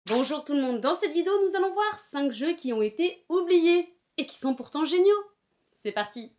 Bonjour tout le monde, dans cette vidéo nous allons voir 5 jeux qui ont été oubliés et qui sont pourtant géniaux. C'est parti.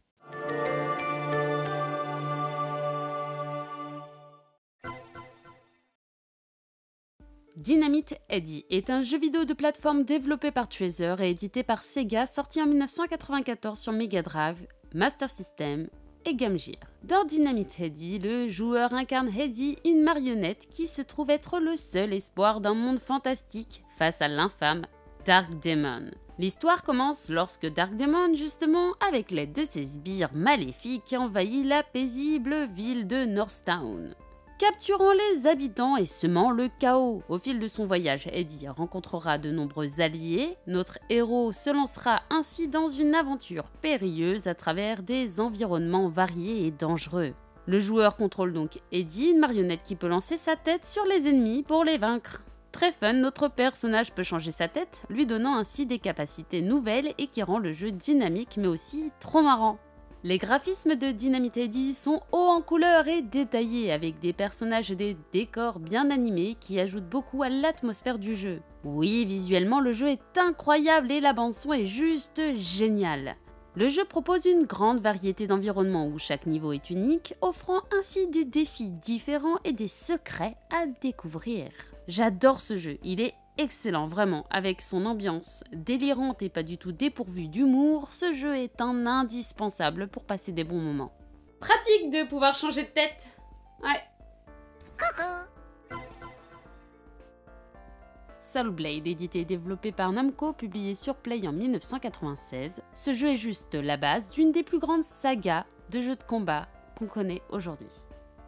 Dynamite Headdy est un jeu vidéo de plateforme développé par Treasure et édité par Sega, sorti en 1994 sur Mega Drive, Master System et Game Gear. Dans Dynamite Headdy, le joueur incarne Headdy, une marionnette qui se trouve être le seul espoir d'un monde fantastique face à l'infâme Dark Demon. L'histoire commence lorsque Dark Demon, justement, avec l'aide de ses sbires maléfiques, envahit la paisible ville de Northtown, capturant les habitants et semant le chaos. Au fil de son voyage, Headdy rencontrera de nombreux alliés. Notre héros se lancera ainsi dans une aventure périlleuse à travers des environnements variés et dangereux. Le joueur contrôle donc Headdy, une marionnette qui peut lancer sa tête sur les ennemis pour les vaincre. Très fun, notre personnage peut changer sa tête, lui donnant ainsi des capacités nouvelles et qui rend le jeu dynamique mais aussi trop marrant. Les graphismes de Dynamite Headdy sont hauts en couleurs et détaillés, avec des personnages et des décors bien animés qui ajoutent beaucoup à l'atmosphère du jeu. Oui, visuellement le jeu est incroyable et la bande-son est juste géniale. Le jeu propose une grande variété d'environnements où chaque niveau est unique, offrant ainsi des défis différents et des secrets à découvrir. J'adore ce jeu, il est excellent, vraiment, avec son ambiance délirante et pas du tout dépourvue d'humour, ce jeu est un indispensable pour passer des bons moments. Pratique de pouvoir changer de tête. Ouais. Soul Blade, édité et développé par Namco, publié sur Play en 1996, ce jeu est juste la base d'une des plus grandes sagas de jeux de combat qu'on connaît aujourd'hui.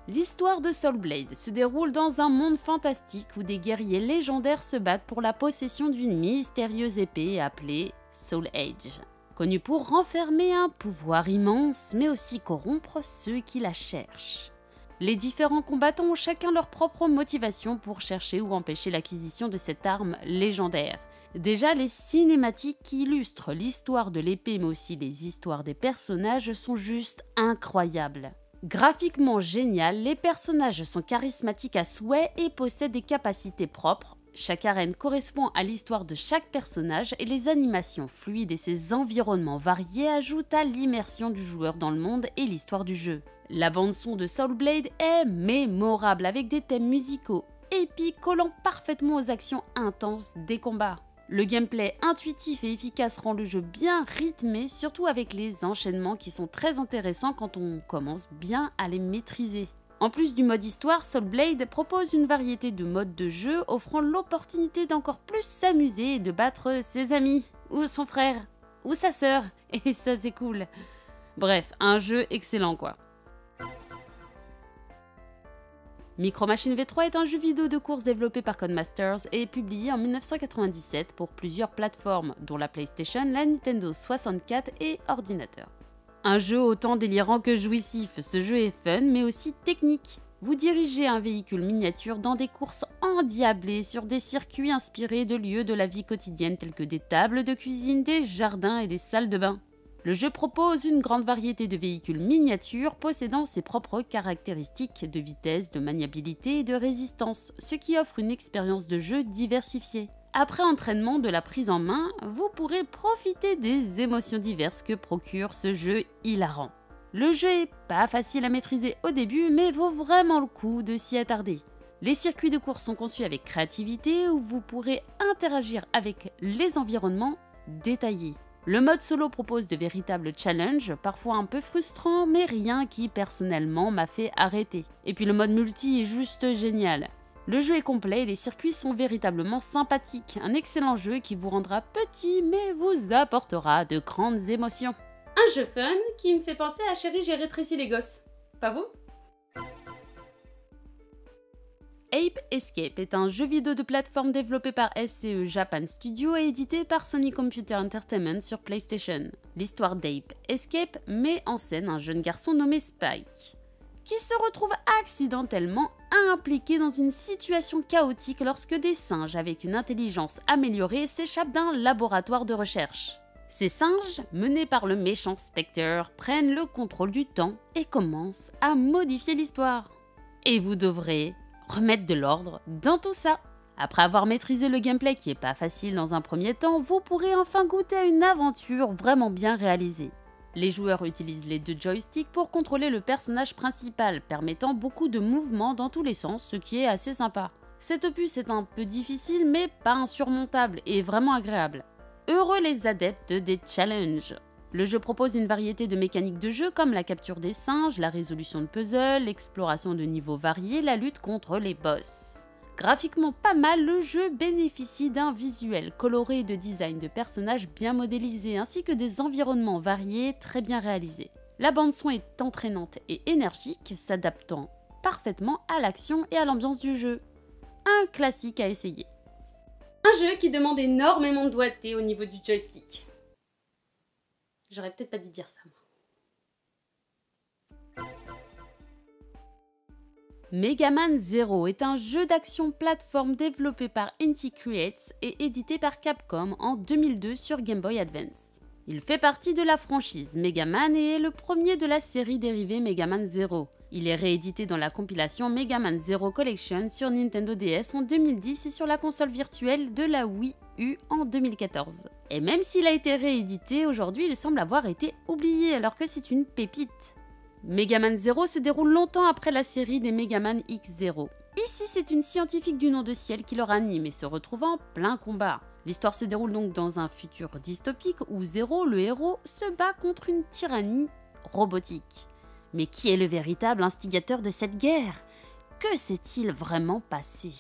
L'histoire de Soul Blade se déroule dans un monde fantastique où des guerriers légendaires se battent pour la possession d'une mystérieuse épée appelée Soul Edge, connue pour renfermer un pouvoir immense mais aussi corrompre ceux qui la cherchent. Les différents combattants ont chacun leur propre motivation pour chercher ou empêcher l'acquisition de cette arme légendaire. Déjà, les cinématiques qui illustrent l'histoire de l'épée mais aussi les histoires des personnages sont juste incroyables. Graphiquement génial, les personnages sont charismatiques à souhait et possèdent des capacités propres. Chaque arène correspond à l'histoire de chaque personnage et les animations fluides et ses environnements variés ajoutent à l'immersion du joueur dans le monde et l'histoire du jeu. La bande-son de Soul Blade est mémorable avec des thèmes musicaux épiques collant parfaitement aux actions intenses des combats. Le gameplay intuitif et efficace rend le jeu bien rythmé, surtout avec les enchaînements qui sont très intéressants quand on commence bien à les maîtriser. En plus du mode histoire, Soul Blade propose une variété de modes de jeu offrant l'opportunité d'encore plus s'amuser et de battre ses amis, ou son frère, ou sa sœur, et ça c'est cool. Bref, un jeu excellent quoi. Micro Machines V3 est un jeu vidéo de course développé par Codemasters et publié en 1997 pour plusieurs plateformes, dont la PlayStation, la Nintendo 64 et ordinateur. Un jeu autant délirant que jouissif, ce jeu est fun mais aussi technique. Vous dirigez un véhicule miniature dans des courses endiablées sur des circuits inspirés de lieux de la vie quotidienne tels que des tables de cuisine, des jardins et des salles de bain. Le jeu propose une grande variété de véhicules miniatures possédant ses propres caractéristiques de vitesse, de maniabilité et de résistance, ce qui offre une expérience de jeu diversifiée. Après entraînement de la prise en main, vous pourrez profiter des émotions diverses que procure ce jeu hilarant. Le jeu est pas facile à maîtriser au début, mais vaut vraiment le coup de s'y attarder. Les circuits de course sont conçus avec créativité où vous pourrez interagir avec les environnements détaillés. Le mode solo propose de véritables challenges, parfois un peu frustrants, mais rien qui personnellement m'a fait arrêter. Et puis le mode multi est juste génial. Le jeu est complet et les circuits sont véritablement sympathiques. Un excellent jeu qui vous rendra petit mais vous apportera de grandes émotions. Un jeu fun qui me fait penser à Chérie, j'ai rétréci les gosses. Pas vous? Ape Escape est un jeu vidéo de plateforme développé par SCE Japan Studio et édité par Sony Computer Entertainment sur PlayStation. L'histoire d'Ape Escape met en scène un jeune garçon nommé Spike, qui se retrouve accidentellement impliqué dans une situation chaotique lorsque des singes avec une intelligence améliorée s'échappent d'un laboratoire de recherche. Ces singes, menés par le méchant Spectre, prennent le contrôle du temps et commencent à modifier l'histoire. Et vous devrez remettre de l'ordre dans tout ça. Après avoir maîtrisé le gameplay qui est pas facile dans un premier temps, vous pourrez enfin goûter à une aventure vraiment bien réalisée. Les joueurs utilisent les 2 joysticks pour contrôler le personnage principal, permettant beaucoup de mouvements dans tous les sens, ce qui est assez sympa. Cet opus est un peu difficile mais pas insurmontable et vraiment agréable. Heureux les adeptes des challenges! Le jeu propose une variété de mécaniques de jeu comme la capture des singes, la résolution de puzzles, l'exploration de niveaux variés, la lutte contre les boss. Graphiquement pas mal, le jeu bénéficie d'un visuel coloré et de design de personnages bien modélisés ainsi que des environnements variés très bien réalisés. La bande-son est entraînante et énergique, s'adaptant parfaitement à l'action et à l'ambiance du jeu. Un classique à essayer. Un jeu qui demande énormément de doigté au niveau du joystick. J'aurais peut-être pas dû dire ça, moi. Mega Man Zero est un jeu d'action plateforme développé par Inti Creates et édité par Capcom en 2002 sur Game Boy Advance. Il fait partie de la franchise Mega Man et est le premier de la série dérivée Mega Man Zero. Il est réédité dans la compilation Mega Man Zero Collection sur Nintendo DS en 2010 et sur la console virtuelle de la Wii U en 2014. Et même s'il a été réédité, aujourd'hui il semble avoir été oublié alors que c'est une pépite. Mega Man Zero se déroule longtemps après la série des Mega Man X0. Ici c'est une scientifique du nom de Ciel qui le ranime et se retrouve en plein combat. L'histoire se déroule donc dans un futur dystopique où Zero, le héros, se bat contre une tyrannie robotique. Mais qui est le véritable instigateur de cette guerre? Que s'est-il vraiment passé?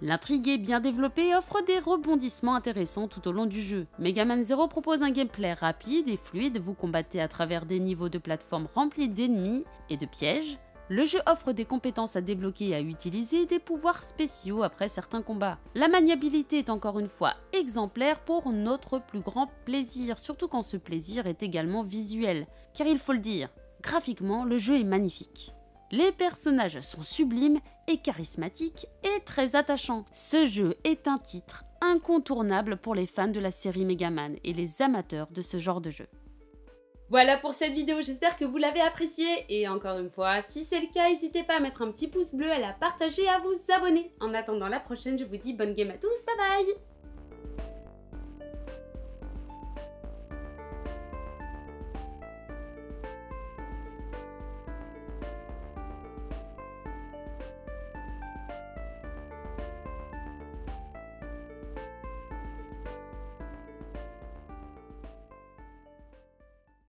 L'intrigue est bien développée et offre des rebondissements intéressants tout au long du jeu. Mega Man Zero propose un gameplay rapide et fluide, vous combattez à travers des niveaux de plateforme remplis d'ennemis et de pièges. Le jeu offre des compétences à débloquer et à utiliser et des pouvoirs spéciaux après certains combats. La maniabilité est encore une fois exemplaire pour notre plus grand plaisir, surtout quand ce plaisir est également visuel, car il faut le dire, graphiquement, le jeu est magnifique. Les personnages sont sublimes et charismatiques et très attachants. Ce jeu est un titre incontournable pour les fans de la série Mega Man et les amateurs de ce genre de jeu. Voilà pour cette vidéo, j'espère que vous l'avez appréciée et encore une fois, si c'est le cas, n'hésitez pas à mettre un petit pouce bleu, à la partager et à vous abonner. En attendant la prochaine, je vous dis bonne game à tous, bye bye!